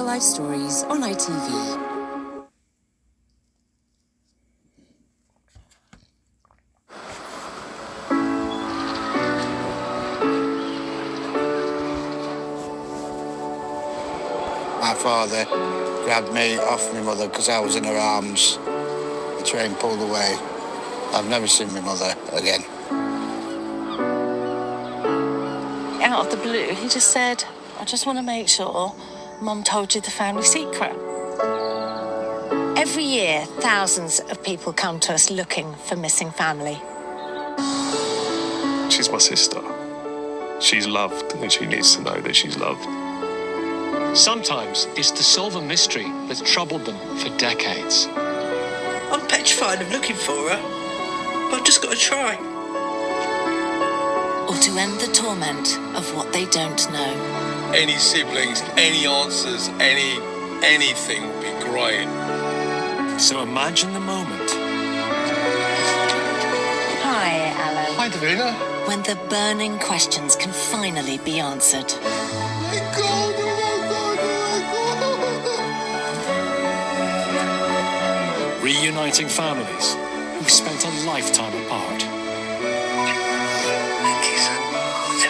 Life Stories on ITV. My father grabbed me off my mother because I was in her arms. The train pulled away. I've never seen my mother again. Out of the blue, he just said, I just want to make sure Mum told you the family secret. Every year, thousands of people come to us looking for missing family. She's my sister. She's loved and she needs to know that she's loved. Sometimes it's to solve a mystery that's troubled them for decades. I'm petrified of looking for her, but I've just got to try. Or to end the torment of what they don't know. Any siblings, any answers, anything would be great. So imagine the moment. Hi, Alan. Hi, Davina. When the burning questions can finally be answered. Reuniting families who've spent a lifetime apart. Thank you so much.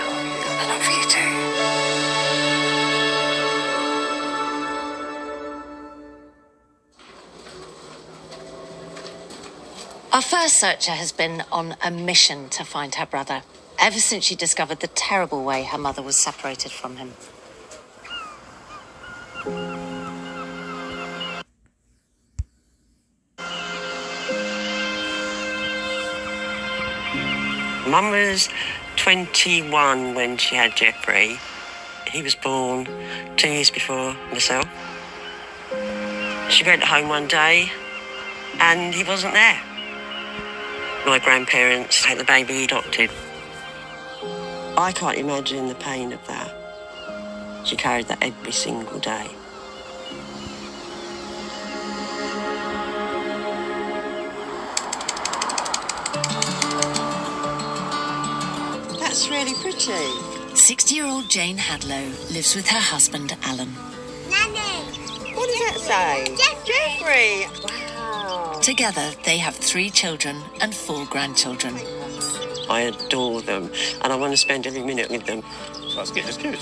I love you too. Our first searcher has been on a mission to find her brother, ever since she discovered the terrible way her mother was separated from him. Mum was 21 when she had Jeffrey. He was born 2 years before myself. She went home one day and he wasn't there. My grandparents had the baby adopted. I can't imagine the pain of that. She carried that every single day. That's really pretty. 60-year-old Jane Hadlow lives with her husband, Alan. Nanny! What does that say? Jeffrey! Wow. Together, they have 3 children and 4 grandchildren. I adore them and I want to spend every minute with them. That's good.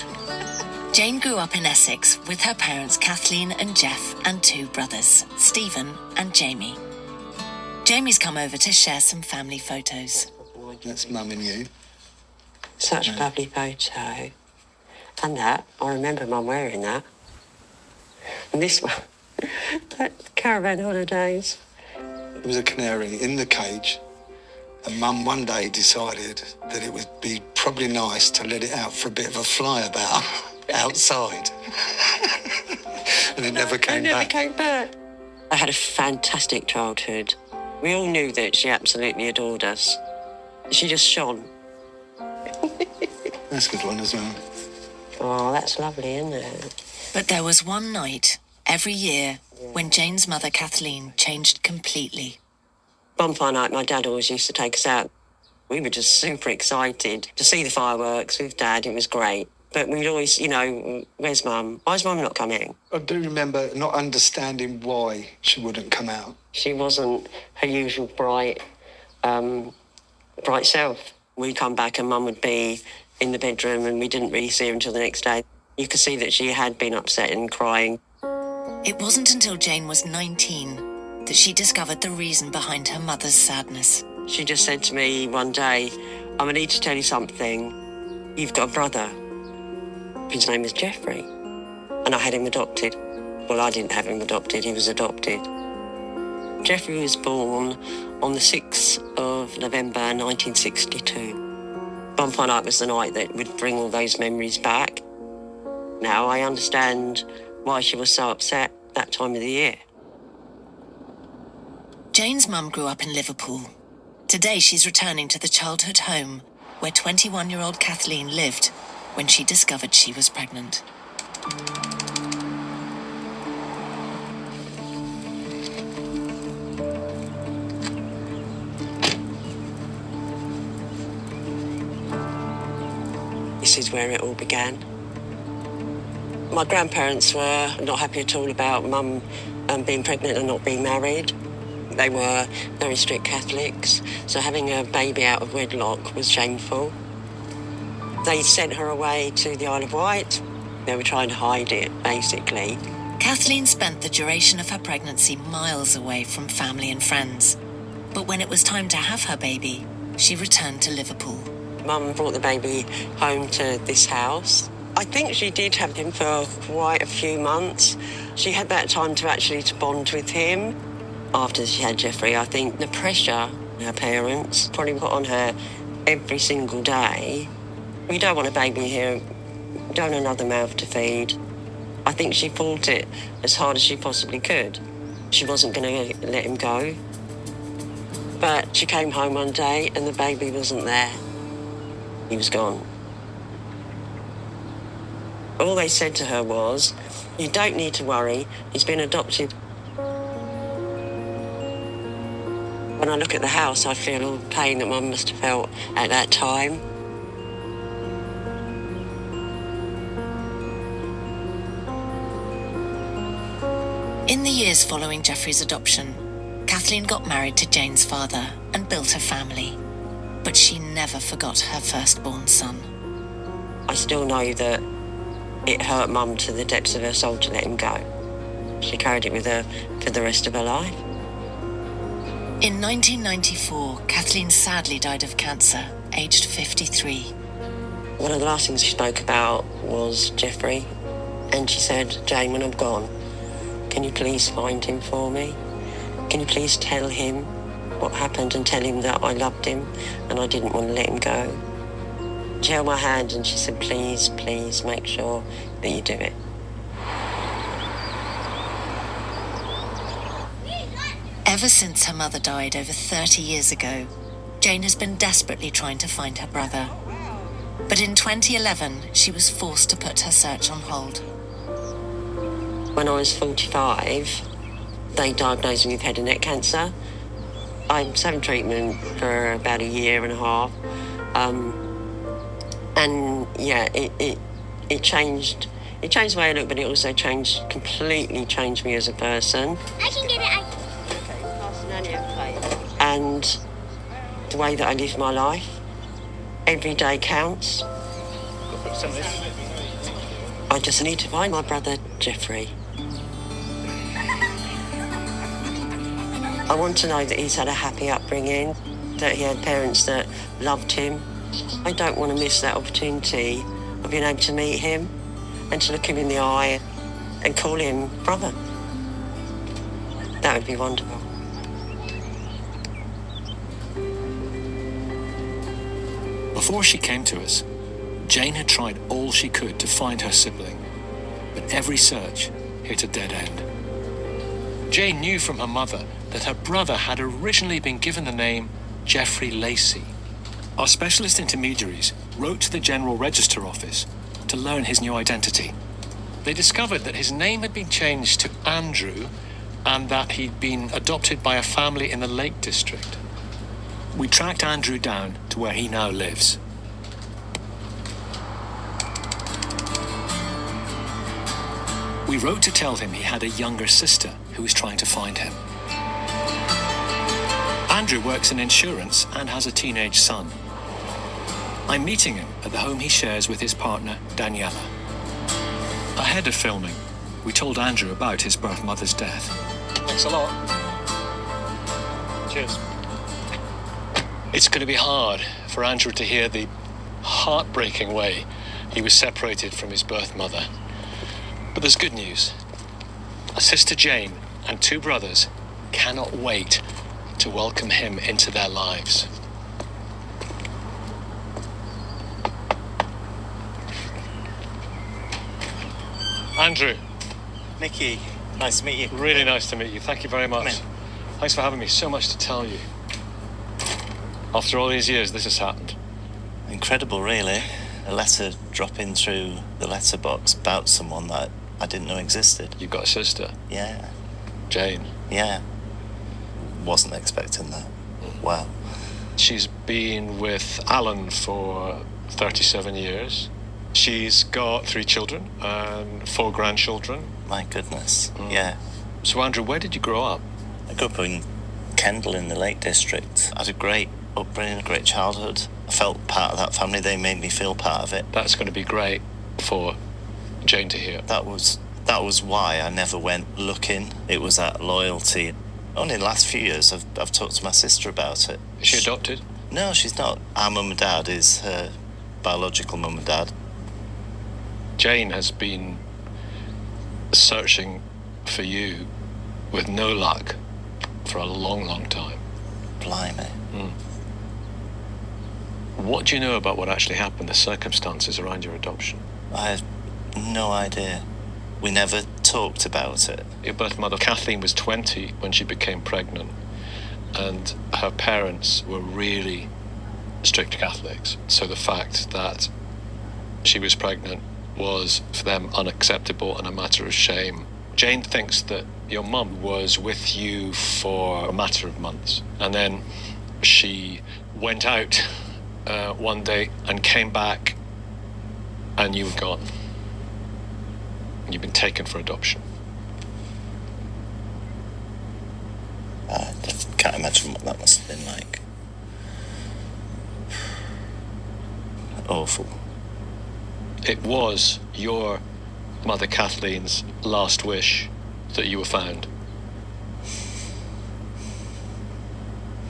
Jane grew up in Essex with her parents Kathleen and Jeff and 2 brothers, Stephen and Jamie. Jamie's come over to share some family photos. That's Mum and you. Such a lovely photo. And that, I remember Mum wearing that. And this one, that caravan holidays. There was a canary in the cage, and Mum one day decided that it would be probably nice to let it out for a bit of a flyabout outside. And it never came back. I had a fantastic childhood. We all knew that she absolutely adored us. She just shone. That's a good one as well. Oh, that's lovely, isn't it? But there was one night every year when Jane's mother Kathleen changed completely. Bonfire night, my dad always used to take us out. We were just super excited to see the fireworks with Dad. It was great. But we'd always, where's Mum? Why's Mum not coming? I do remember not understanding why she wouldn't come out. She wasn't her usual bright self. We'd come back and Mum would be in the bedroom and we didn't really see her until the next day. You could see that she had been upset and crying. It wasn't until Jane was 19 that she discovered the reason behind her mother's sadness. She just said to me one day, I need to tell you something. You've got a brother. His name is Jeffrey. And I had him adopted. Well, I didn't have him adopted, he was adopted. Jeffrey was born on the 6th of November 1962. Bonfire night was the night that would bring all those memories back. Now I understand why she was so upset that time of the year. Jane's mum grew up in Liverpool. Today she's returning to the childhood home where 21-year-old Kathleen lived when she discovered she was pregnant. This is where it all began. My grandparents were not happy at all about Mum being pregnant and not being married. They were very strict Catholics, so having a baby out of wedlock was shameful. They sent her away to the Isle of Wight. They were trying to hide it, basically. Kathleen spent the duration of her pregnancy miles away from family and friends. But when it was time to have her baby, she returned to Liverpool. Mum brought the baby home to this house. I think she did have him for quite a few months. She had that time to bond with him. After she had Jeffrey, I think the pressure her parents probably put on her every single day. You don't want a baby here, you don't want another mouth to feed. I think she fought it as hard as she possibly could. She wasn't going to let him go. But she came home one day and the baby wasn't there. He was gone. All they said to her was, "You don't need to worry, he's been adopted." When I look at the house, I feel all the pain that Mum must have felt at that time. In the years following Jeffrey's adoption, Kathleen got married to Jane's father and built a family. But she never forgot her firstborn son. I still know that it hurt Mum to the depths of her soul to let him go. She carried it with her for the rest of her life. In 1994, Kathleen sadly died of cancer, aged 53. One of the last things she spoke about was Jeffrey. And she said, "Jane, when I'm gone, can you please find him for me? Can you please tell him what happened and tell him that I loved him and I didn't want to let him go?" She held my hand and she said, "Please, please make sure that you do it." Ever since her mother died over 30 years ago, Jane has been desperately trying to find her brother. But in 2011, she was forced to put her search on hold. When I was 45, they diagnosed me with head and neck cancer. I was having treatment for about a year and a half. And yeah, it changed the way I look, but it also completely changed me as a person. I can get it. And the way that I live my life. Every day counts. I just need to find my brother, Jeffrey. I want to know that he's had a happy upbringing, that he had parents that loved him. I don't want to miss that opportunity of being able to meet him and to look him in the eye and call him brother. That would be wonderful. Before she came to us, Jane had tried all she could to find her sibling, but every search hit a dead end. Jane knew from her mother that her brother had originally been given the name Jeffrey Lacey. Our specialist intermediaries wrote to the General Register Office to learn his new identity. They discovered that his name had been changed to Andrew and that he'd been adopted by a family in the Lake District. We tracked Andrew down to where he now lives. We wrote to tell him he had a younger sister who was trying to find him. Andrew works in insurance and has a teenage son. I'm meeting him at the home he shares with his partner, Daniela. Ahead of filming, we told Andrew about his birth mother's death. Thanks a lot. Cheers. It's going to be hard for Andrew to hear the heartbreaking way he was separated from his birth mother. But there's good news. A sister Jane and two brothers cannot wait to welcome him into their lives. Andrew. Mickey, nice to meet you. Really nice to meet you. Thank you very much. Thanks for having me. So much to tell you. After all these years, this has happened. Incredible, really. A letter dropping through the letterbox about someone that I didn't know existed. You've got a sister? Yeah. Jane? Yeah. Wasn't expecting that. Wow. She's been with Alan for 37 years. She's got 3 children and 4 grandchildren. My goodness, yeah. So, Andrew, where did you grow up? I grew up in Kendal in the Lake District. I had a great upbringing, a great childhood. I felt part of that family. They made me feel part of it. That's going to be great for Jane to hear. That was why I never went looking. It was that loyalty. Only in the last few years I've talked to my sister about it. Is she adopted? No, she's not. Our mum and dad is her biological mum and dad. Jane has been searching for you with no luck for a long, long time. Blimey. What do you know about what actually happened, the circumstances around your adoption? I have no idea. We never talked about it. Your birth mother, Kathleen, was 20 when she became pregnant, and her parents were really strict Catholics. So the fact that she was pregnant was, for them, unacceptable and a matter of shame. Jane thinks that your mum was with you for a matter of months, and then she went out one day and came back, and you were gone. You've been taken for adoption. I can't imagine what that must have been like. Awful. It was your mother Kathleen's last wish that you were found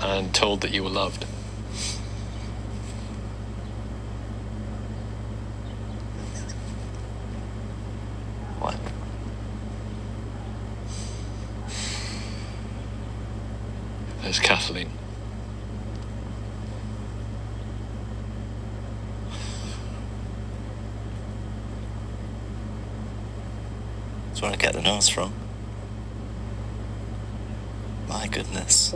and told that you were loved. What? There's Kathleen. That's where I get the nose from. My goodness.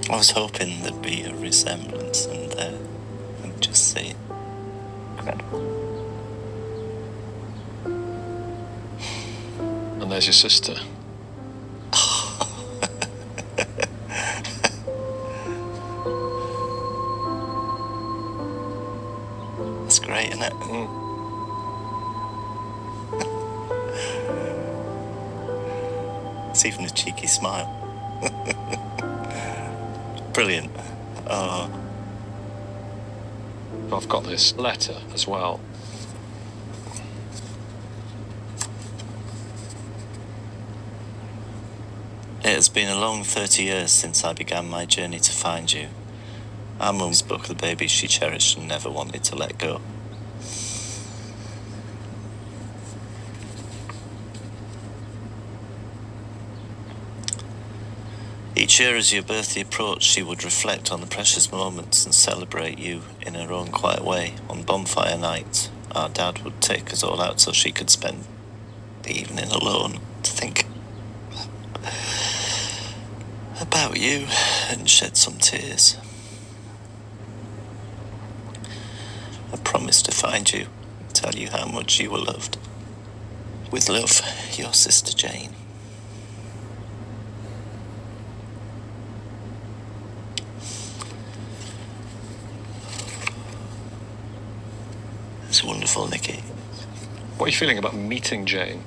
I was hoping there'd be a resemblance, and let me just see. Incredible. And there's your sister. That's great, isn't it? It's even a cheeky smile. Brilliant. I've got this letter as well. It has been a long 30 years since I began my journey to find you. Our mum's book, the babies she cherished and never wanted to let go. Each year as your birthday approached, she would reflect on the precious moments and celebrate you in her own quiet way. On bonfire night, our dad would take us all out so she could spend the evening alone to think about you and shed some tears. I promised to find you and tell you how much you were loved. With love, your sister Jane. It's wonderful, Nicky. What are you feeling about meeting Jane?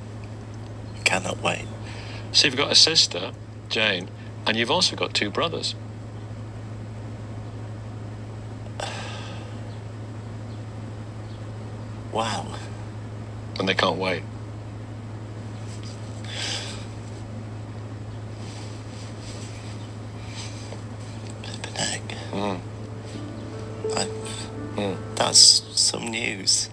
I cannot wait. So you've got a sister, Jane, and you've also got 2 brothers. Wow. And they can't wait. Flippin' heck. That's some news.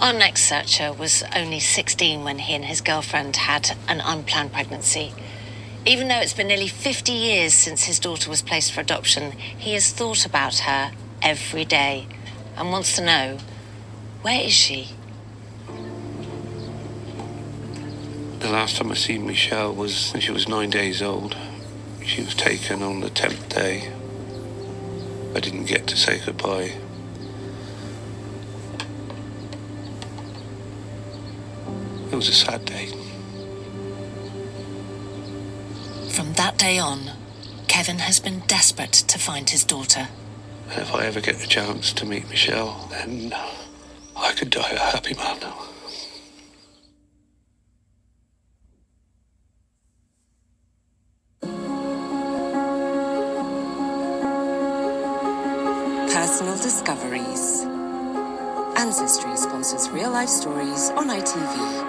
Our next searcher was only 16 when he and his girlfriend had an unplanned pregnancy. Even though it's been nearly 50 years since his daughter was placed for adoption, he has thought about her every day and wants to know, where is she? The last time I seen Michelle was when she was 9 days old. She was taken on the 10th day. I didn't get to say goodbye. was a sad day. From that day on, Kevin has been desperate to find his daughter. And if I ever get the chance to meet Michelle, then I could die a happy man. Personal Discoveries. Ancestry sponsors real-life stories on ITV.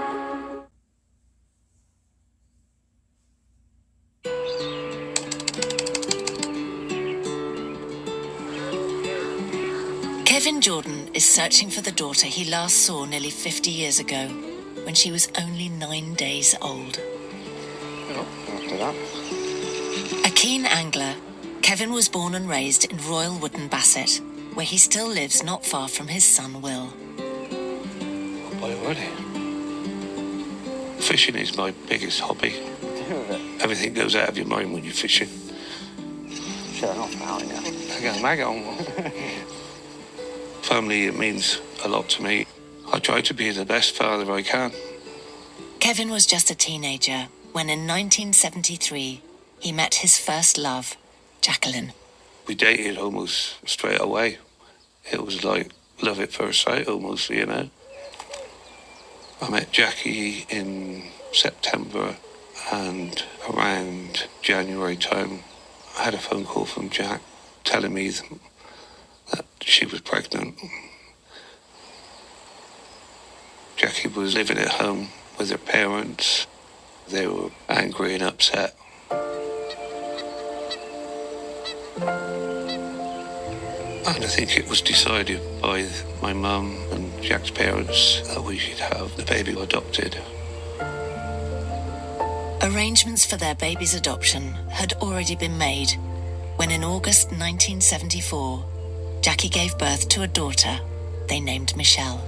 Kevin Jordan is searching for the daughter he last saw nearly 50 years ago, when she was only 9 days old. After that. A keen angler, Kevin was born and raised in Royal Wootton Bassett, where he still lives not far from his son Will. Boy, already. Fishing is my biggest hobby. Everything goes out of your mind when you're fishing. Showing off now, yeah. Mag on. Family, it means a lot to me. I try to be the best father I can. Kevin was just a teenager when in 1973 he met his first love, Jacqueline. We dated almost straight away. It was like love at first sight almost, you know. I met Jackie in September, and around January time I had a phone call from Jack telling me that she was pregnant. Jackie was living at home with her parents. They were angry and upset. And I think it was decided by my mum and Jack's parents that we should have the baby adopted. Arrangements for their baby's adoption had already been made when in August 1974, Jackie gave birth to a daughter they named Michelle.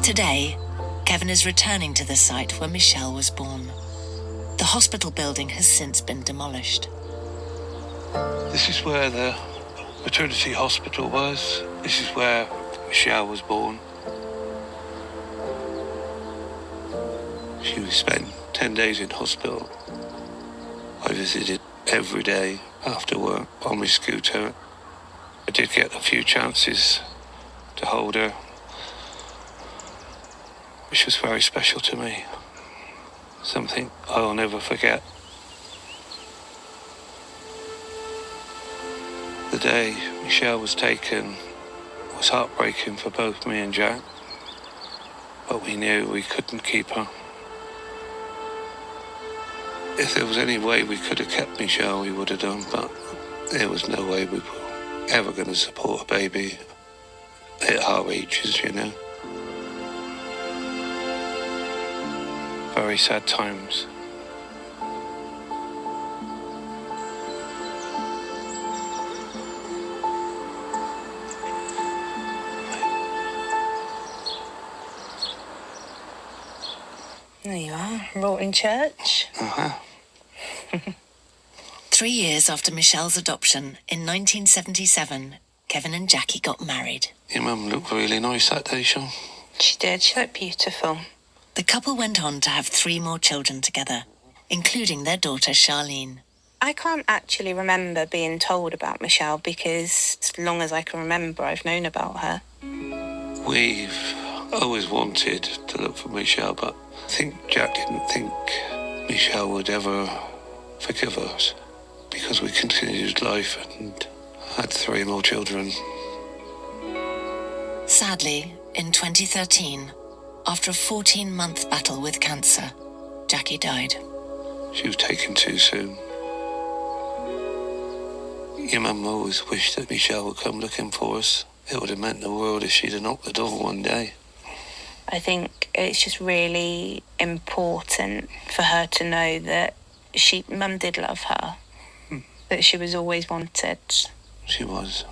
Today, Kevin is returning to the site where Michelle was born. The hospital building has since been demolished. This is where the maternity hospital was. This is where Michelle was born. She spent 10 days in hospital. I visited every day after work on my scooter. I did get a few chances to hold her, which was very special to me. Something I'll never forget. The day Michelle was taken was heartbreaking for both me and Jack, but we knew we couldn't keep her. If there was any way we could have kept Michelle, we would have done, but there was no way we were ever going to support a baby at our ages, you know. Very sad times. There you are, Rorting Church. Uh-huh. 3 years after Michelle's adoption, in 1977, Kevin and Jackie got married. Your mum looked really nice that day, Sean. She did, she looked beautiful. The couple went on to have 3 more children together, including their daughter Charlene. I can't actually remember being told about Michelle because as long as I can remember, I've known about her. We've always wanted to look for Michelle, but I think Jack didn't think Michelle would ever forgive us because we continued life and had 3 more children. Sadly, in 2013, after a 14-month battle with cancer, Jackie died. She was taken too soon. Your mum always wished that Michelle would come looking for us. It would have meant the world if she'd have knocked the door one day. I think it's just really important for her to know that Mum did love her, that she was always wanted. She was.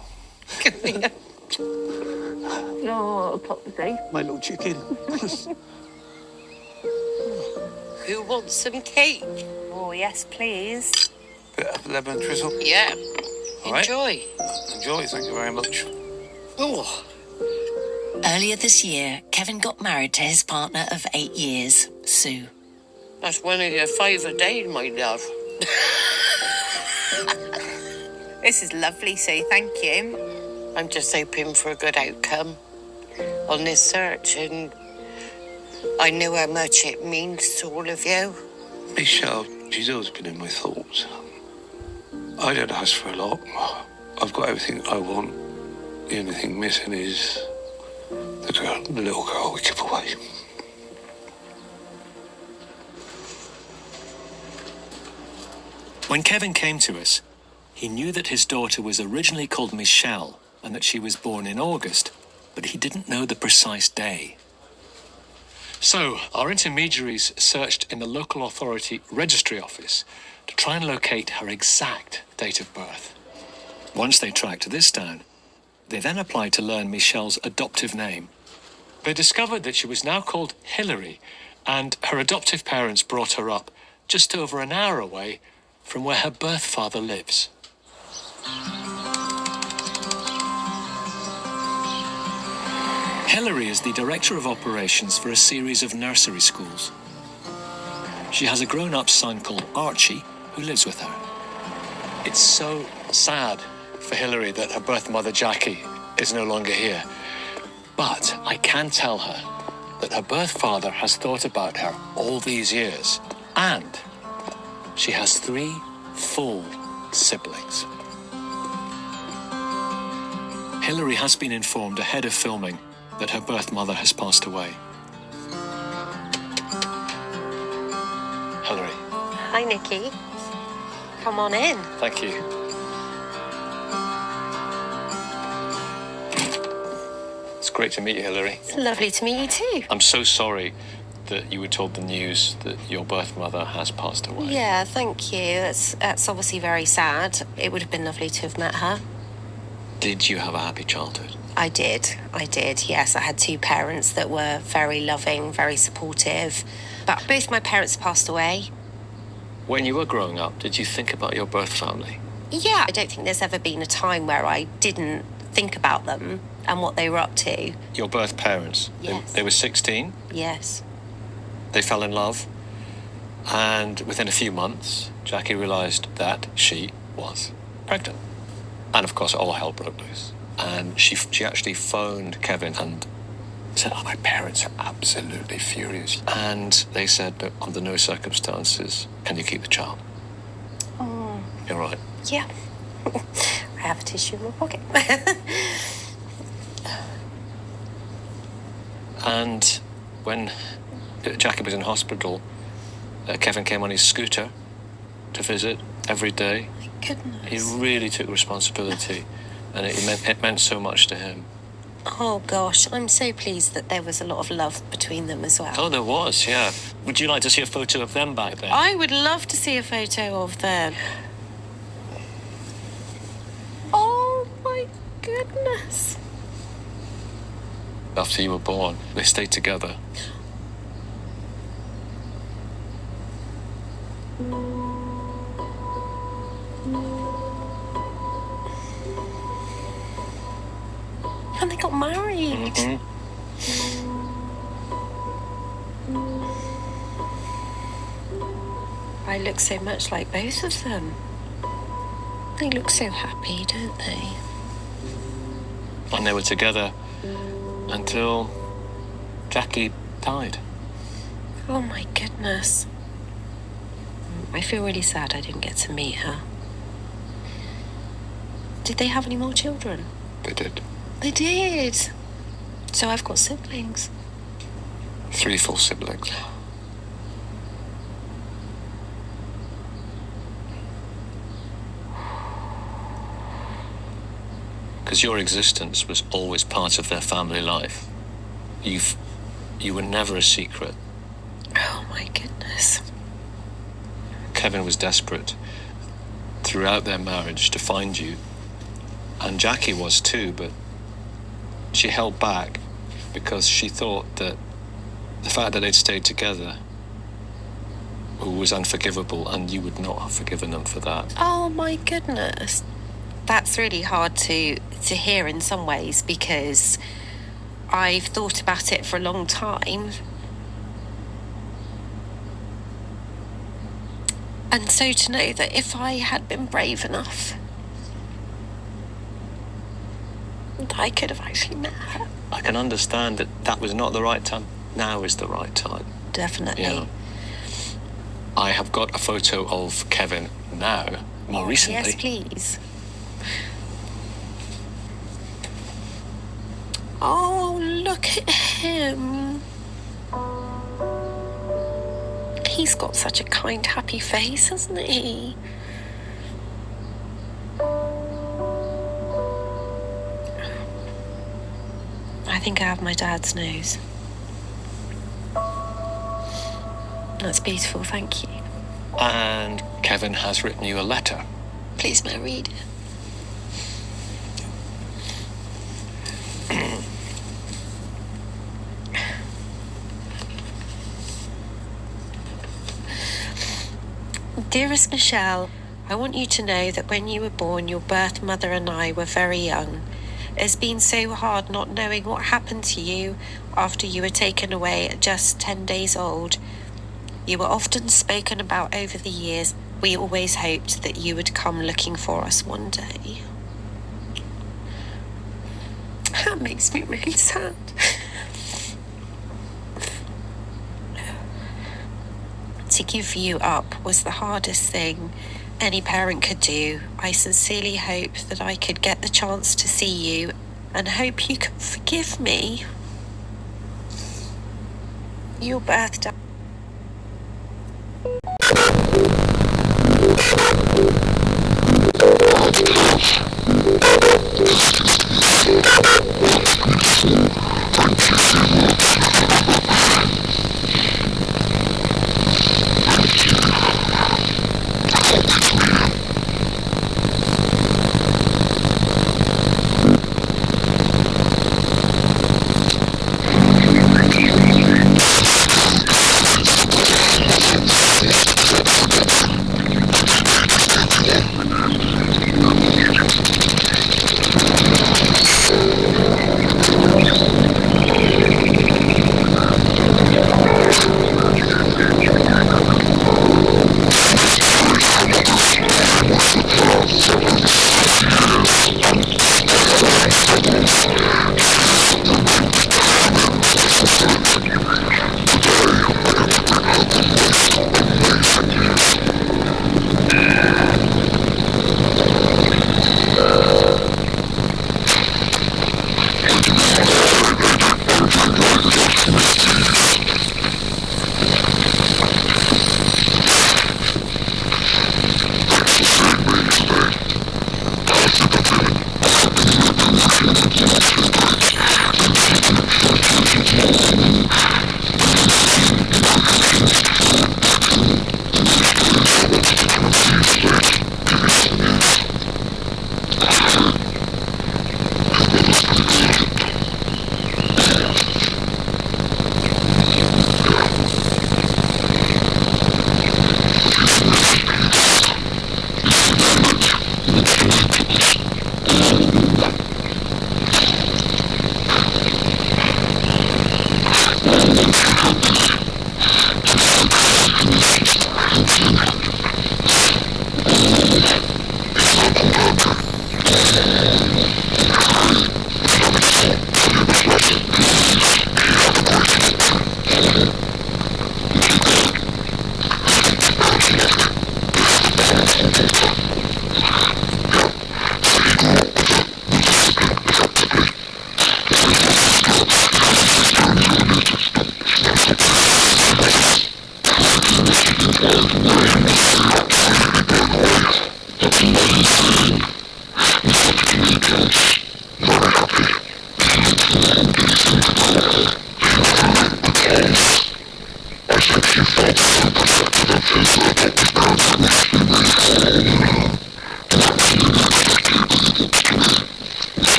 Oh, Popsy. My little chicken. Who wants some cake? Oh, yes, please. Bit of lemon drizzle. Yeah. All right. Enjoy. Enjoy, thank you very much. Oh. Earlier this year, Kevin got married to his partner of 8 years, Sue. That's one of your favourite days, my love. This is lovely, Sue. Thank you. I'm just hoping for a good outcome on this search, and I know how much it means to all of you. Michelle, she's always been in my thoughts. I don't ask for a lot. I've got everything I want. The only thing missing is the little girl we give away. When Kevin came to us, he knew that his daughter was originally called Michelle and that she was born in August, but he didn't know the precise day. So, our intermediaries searched in the local authority registry office to try and locate her exact date of birth. Once they tracked this down, they then applied to learn Michelle's adoptive name. They discovered that she was now called Hilary, and her adoptive parents brought her up just over an hour away from where her birth father lives. Hilary is the director of operations for a series of nursery schools. She has a grown-up son called Archie who lives with her. It's so sad for Hilary that her birth mother Jackie is no longer here. But I can tell her that her birth father has thought about her all these years, and she has 3 full siblings. Hilary has been informed ahead of filming that her birth mother has passed away. Hilary. Hi, Nikki. Come on in. Thank you. It's great to meet you, Hilary. It's lovely to meet you too. I'm so sorry that you were told the news that your birth mother has passed away. Yeah, thank you. That's obviously very sad. It would have been lovely to have met her. Did you have a happy childhood? I did, yes. I had 2 parents that were very loving, very supportive. But both my parents passed away. When you were growing up, did you think about your birth family? Yeah, I don't think there's ever been a time where I didn't think about them and what they were up to. Your birth parents? Yes. They were 16? Yes. They fell in love. And within a few months, Jackie realised that she was pregnant. And of course, all hell broke loose. And she actually phoned Kevin and said, "Oh, my parents are absolutely furious." And they said that under no circumstances can you keep the child. Oh. You're right. Yeah. I have a tissue in my pocket. And when Jackie was in hospital, Kevin came on his scooter to visit every day. My goodness. He really took responsibility, and it meant so much to him. Oh gosh, I'm so pleased that there was a lot of love between them as well. Oh, there was, yeah. Would you like to see a photo of them back then? I would love to see a photo of them. Oh my goodness. After you were born, they stayed together. And they got married. Mm-hmm. I look so much like both of them. They look so happy, don't they? And they were together until Jackie died. Oh my goodness. I feel really sad I didn't get to meet her. Did they have any more children? They did. They did. So I've got siblings. 3 full siblings. Because your existence was always part of their family life. You were never a secret. Oh my goodness. Kevin was desperate throughout their marriage to find you, and Jackie was too, but she held back because she thought that the fact that they'd stayed together was unforgivable, and you would not have forgiven them for that. Oh my goodness. That's really hard to hear in some ways, because I've thought about it for a long time. And so to know that if I had been brave enough, that I could have actually met her. I can understand that that was not the right time. Now is the right time. Definitely. You know, I have got a photo of Kevin now, more recently. Yes, please. Oh, look at him. He's got such a kind, happy face, hasn't he? I think I have my dad's nose. That's beautiful, thank you. And Kevin has written you a letter. Please, may I read it? Dearest Michelle, I want you to know that when you were born, your birth mother and I were very young. It's been so hard not knowing what happened to you after you were taken away at just 10 days old. You were often spoken about over the years. We always hoped that you would come looking for us one day. That makes me really sad. To give you up was the hardest thing any parent could do. I sincerely hope that I could get the chance to see you and hope you can forgive me. Your birthday.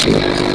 Yeah.